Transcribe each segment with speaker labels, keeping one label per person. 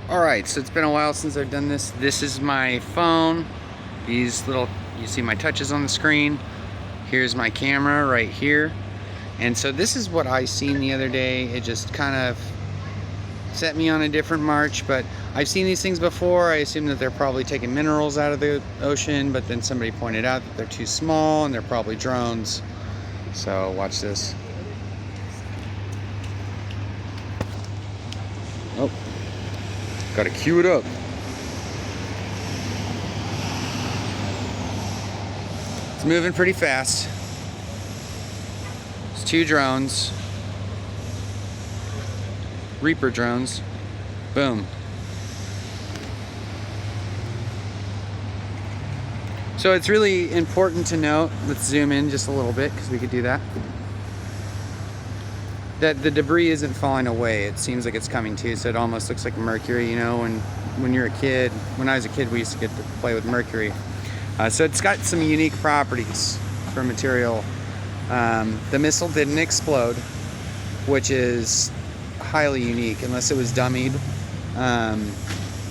Speaker 1: Alright, so it's been a while since I've done this. This is my phone. These little, you see my touches on the screen. Here's my camera right here. And so this is what I seen the other day. It just kind of set me on a different march, but I've seen these things before. I assume that they're probably taking minerals out of the ocean, but then somebody pointed out that they're too small and they're probably drones. So watch this. Oh. Gotta cue it up. It's moving pretty fast. It's 2 drones. Reaper drones. Boom. So it's really important to note, let's zoom in just a little bit because we could do that, that the debris isn't falling away. It seems like it's coming too, so it almost looks like mercury, you know, when you're a kid. When I was a kid, we used to get to play with mercury. So it's got some unique properties for material. The missile didn't explode, which is highly unique, unless it was dummied.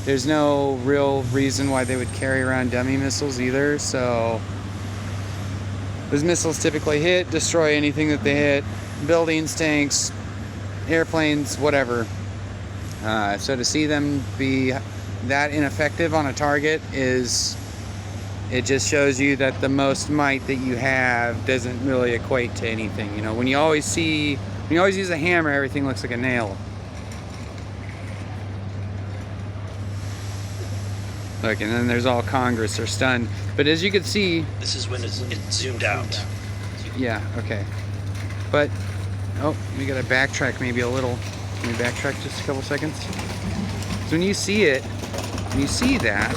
Speaker 1: There's no real reason why they would carry around dummy missiles either, so those missiles typically hit, destroy anything that they hit. Buildings, tanks, airplanes, whatever. So to see them be that ineffective on a target it just shows you that the most might that you have doesn't really equate to anything. You know, when you always use a hammer, everything looks like a nail. Look, and then there's all Congress are stunned. But as you can see,
Speaker 2: this is when it's zoomed out.
Speaker 1: Yeah, okay. But, oh, we gotta backtrack maybe a little. Can we backtrack just a couple seconds? So when you see it, when you see that,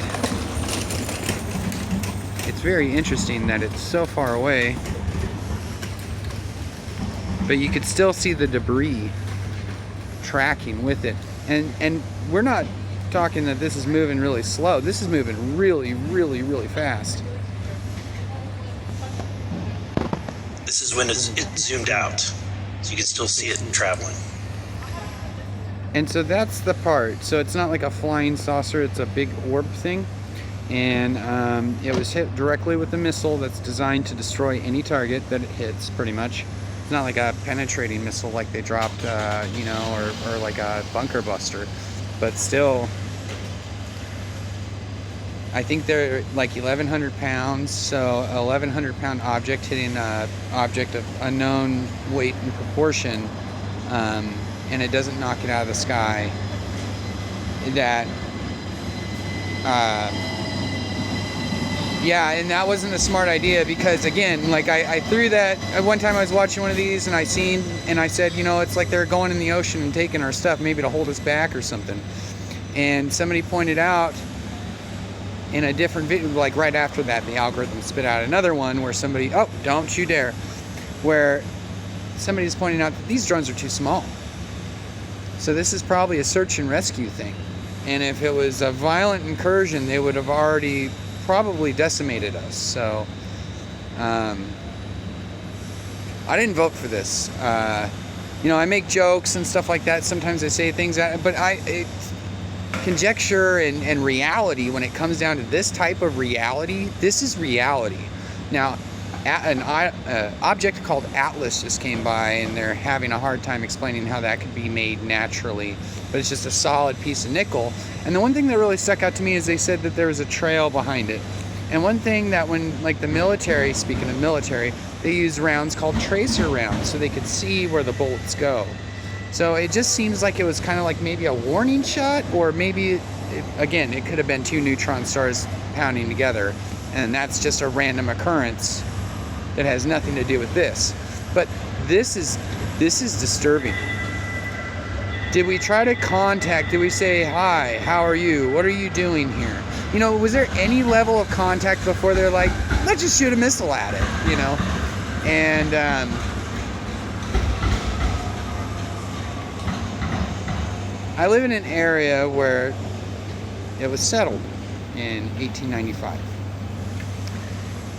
Speaker 1: it's very interesting that it's so far away, but you could still see the debris tracking with it. And we're not talking that this is moving really slow. This is moving really, really, really fast.
Speaker 2: This is when it's zoomed out, so you can still see it traveling.
Speaker 1: And so that's the part. So it's not like a flying saucer, it's a big orb thing. And it was hit directly with a missile that's designed to destroy any target that it hits, pretty much. It's not like a penetrating missile like they dropped, you know, or like a bunker buster. But still, I think they're like 1,100 pounds, so a 1,100 pound object hitting an object of unknown weight and proportion, and it doesn't knock it out of the sky. That, yeah, and that wasn't a smart idea because, again, like I threw that, one time I was watching one of these and I said, you know, it's like they're going in the ocean and taking our stuff, maybe to hold us back or something. And somebody pointed out in a different video, like right after that, the algorithm spit out another one where somebody, oh, don't you dare, where somebody's pointing out that these drones are too small. So this is probably a search and rescue thing. And if it was a violent incursion, they would have already probably decimated us. So I didn't vote for this. You know, I make jokes and stuff like that. Sometimes I say things, but conjecture and reality, when it comes down to this type of reality, this is reality. Now, an object called Atlas just came by, and they're having a hard time explaining how that could be made naturally, but it's just a solid piece of nickel. And the one thing that really stuck out to me is they said that there was a trail behind it. And one thing that when, like the military, speaking of military, they use rounds called tracer rounds so they could see where the bullets go. So it just seems like it was kind of like maybe a warning shot, or maybe, again, it could have been 2 neutron stars pounding together, and that's just a random occurrence that has nothing to do with this. But this is disturbing. Did we try to contact, did we say, hi, how are you? What are you doing here? You know, was there any level of contact before they're like, let's just shoot a missile at it, you know? And I live in an area where it was settled in 1895.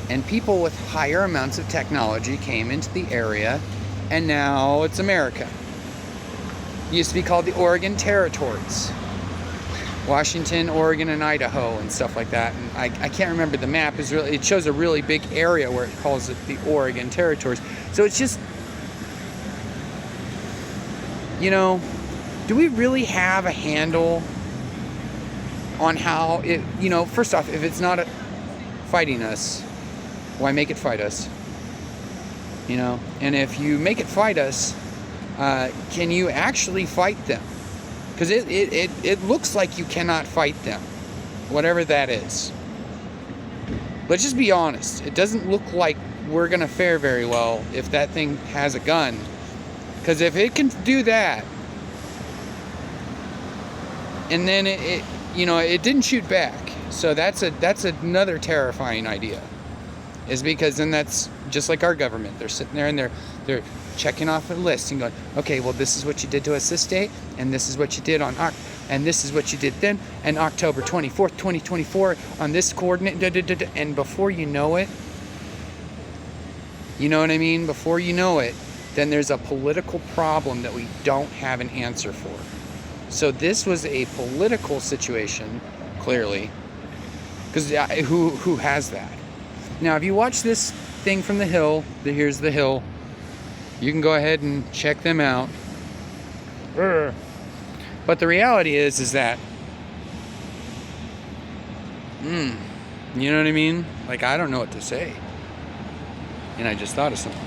Speaker 1: And people with higher amounts of technology came into the area, and now it's America. It used to be called the Oregon Territories. Washington, Oregon, and Idaho, and stuff like that. And I can't remember the map. It shows a really big area where it calls it the Oregon territories. So it's just, you know, do we really have a handle on how it, you know, first off, if it's not fighting us, why make it fight us? You know, and if you make it fight us, can you actually fight them? Because it looks like you cannot fight them, whatever that is. Let's just be honest. It doesn't look like we're going to fare very well if that thing has a gun. Because if it can do that, and then it you know, it didn't shoot back. So that's another terrifying idea. Is because then that's just like our government. They're sitting there and they're checking off a list and going, okay, well, this is what you did to us this date, and this is what you did and this is what you did then, and October 24th, 2024 on this coordinate, and before you know it, you know what I mean? Before you know it, then there's a political problem that we don't have an answer for. So this was a political situation, clearly, because who has that? Now, if you watch this thing from the Hill, here's the Hill, you can go ahead and check them out. But the reality is that, you know what I mean? Like, I don't know what to say. And I just thought of something.